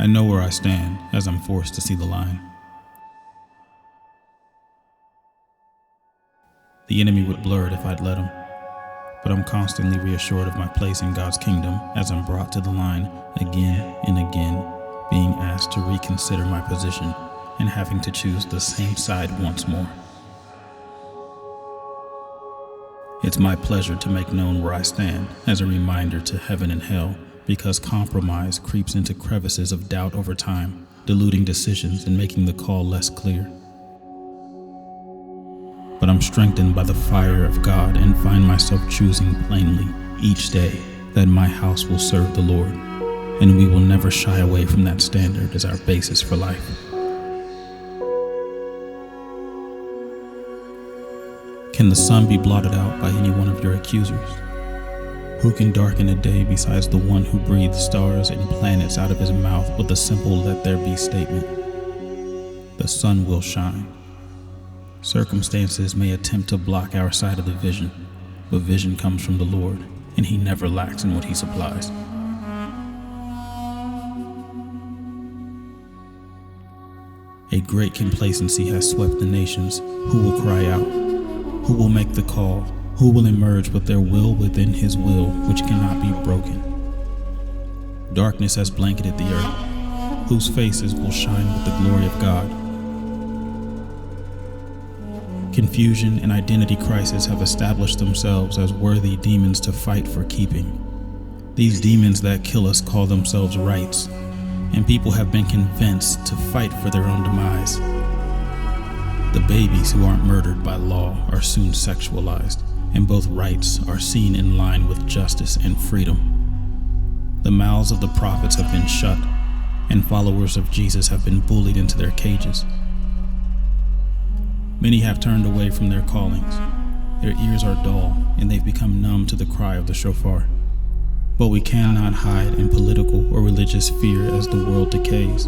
I know where I stand as I'm forced to see the line. The enemy would blur it if I'd let him, but I'm constantly reassured of my place in God's kingdom as I'm brought to the line again and again, being asked to reconsider my position and having to choose the same side once more. It's my pleasure to make known where I stand as a reminder to heaven and hell, because compromise creeps into crevices of doubt over time, diluting decisions and making the call less clear. But I'm strengthened by the fire of God and find myself choosing plainly each day that my house will serve the Lord, and we will never shy away from that standard as our basis for life. Can the sun be blotted out by any one of your accusers? Who can darken a day besides the one who breathed stars and planets out of his mouth with a simple "let there be" statement? The sun will shine. Circumstances may attempt to block our side of the vision, but vision comes from the Lord, and He never lacks in what He supplies. A great complacency has swept the nations. Who will cry out? Who will make the call? Who will emerge with their will within His will, which cannot be broken? Darkness has blanketed the earth. Whose faces will shine with the glory of God? Confusion and identity crisis have established themselves as worthy demons to fight for keeping. These demons that kill us call themselves rights, and people have been convinced to fight for their own demise. The babies who aren't murdered by law are soon sexualized, and both rights are seen in line with justice and freedom. The mouths of the prophets have been shut, and followers of Jesus have been bullied into their cages. Many have turned away from their callings. Their ears are dull, and they've become numb to the cry of the Shofar. But we cannot hide in political or religious fear as the world decays,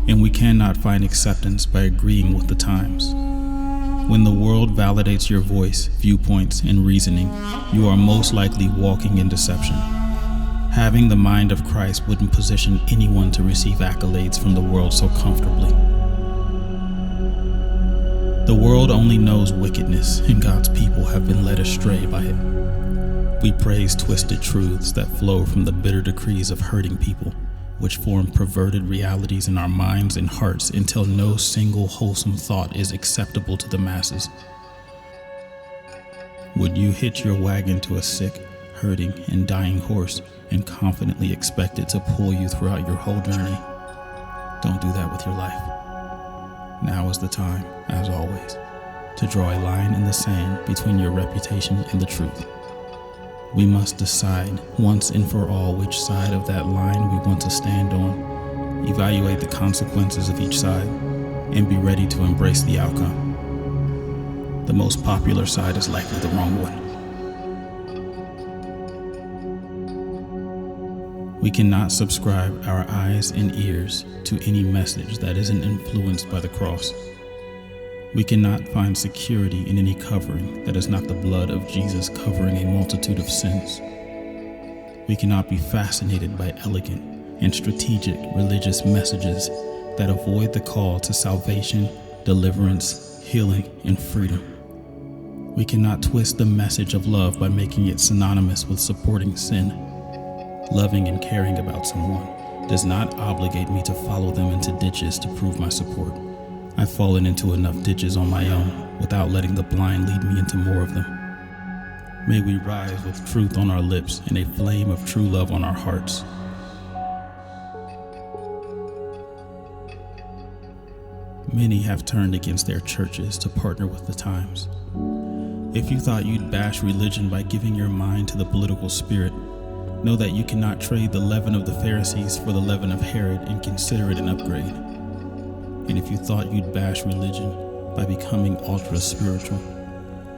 and we cannot find acceptance by agreeing with the times. When the world validates your voice, viewpoints, and reasoning, you are most likely walking in deception. Having the mind of Christ wouldn't position anyone to receive accolades from the world so comfortably. The world only knows wickedness, and God's people have been led astray by it. We praise twisted truths that flow from the bitter decrees of hurting people, which form perverted realities in our minds and hearts until no single wholesome thought is acceptable to the masses. Would you hitch your wagon to a sick, hurting, and dying horse and confidently expect it to pull you throughout your whole journey? Don't do that with your life. Now is the time, as always, to draw a line in the sand between your reputation and the truth. We must decide once and for all which side of that line we want to stand on, evaluate the consequences of each side, and be ready to embrace the outcome. The most popular side is likely the wrong one. We cannot subscribe our eyes and ears to any message that isn't influenced by the cross. We cannot find security in any covering that is not the blood of Jesus covering a multitude of sins. We cannot be fascinated by elegant and strategic religious messages that avoid the call to salvation, deliverance, healing, and freedom. We cannot twist the message of love by making it synonymous with supporting sin. Loving and caring about someone does not obligate me to follow them into ditches to prove my support. I've fallen into enough ditches on my own without letting the blind lead me into more of them. May we rise with truth on our lips and a flame of true love on our hearts. Many have turned against their churches to partner with the times. If you thought you'd bash religion by giving your mind to the political spirit, know that you cannot trade the leaven of the Pharisees for the leaven of Herod and consider it an upgrade. And if you thought you'd bash religion by becoming ultra-spiritual,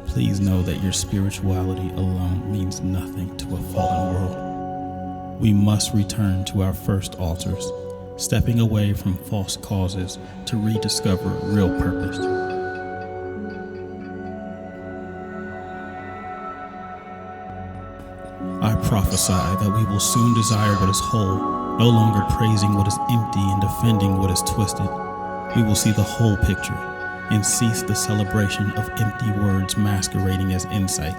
please know that your spirituality alone means nothing to a fallen world. We must return to our first altars, stepping away from false causes to rediscover real purpose. I prophesy that we will soon desire what is whole, No longer praising what is empty and defending what is twisted, we will see the whole picture and cease the celebration of empty words masquerading as insight.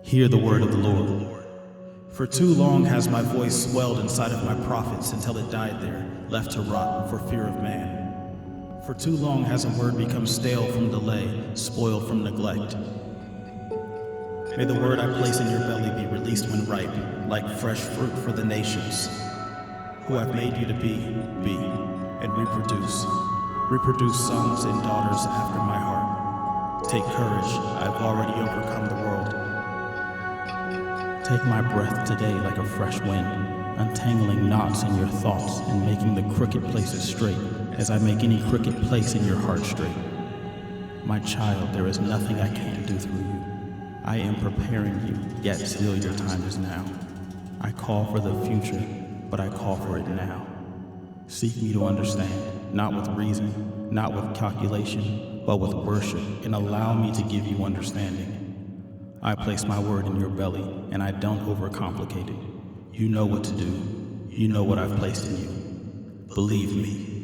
Hear the word of the Lord. For too long has my voice swelled inside of my prophets until it died there, left to rot for fear of man. For too long has a word become stale from delay, spoiled from neglect. May the word I place in your belly be released when ripe, like fresh fruit for the nations. Who I've made you to be, and reproduce. Reproduce sons and daughters after my heart. Take courage, I've already overcome the world. Take my breath today like a fresh wind, untangling knots in your thoughts and making the crooked places straight, as I make any crooked place in your heart straight. My child, there is nothing I can't do through you. I am preparing you, yet still your time is now. I call for the future, but I call for it now. Seek me to understand, not with reason, not with calculation, but with worship, and allow me to give you understanding. I place my word in your belly, and I don't overcomplicate it. You know what to do. You know what I've placed in you. Believe me.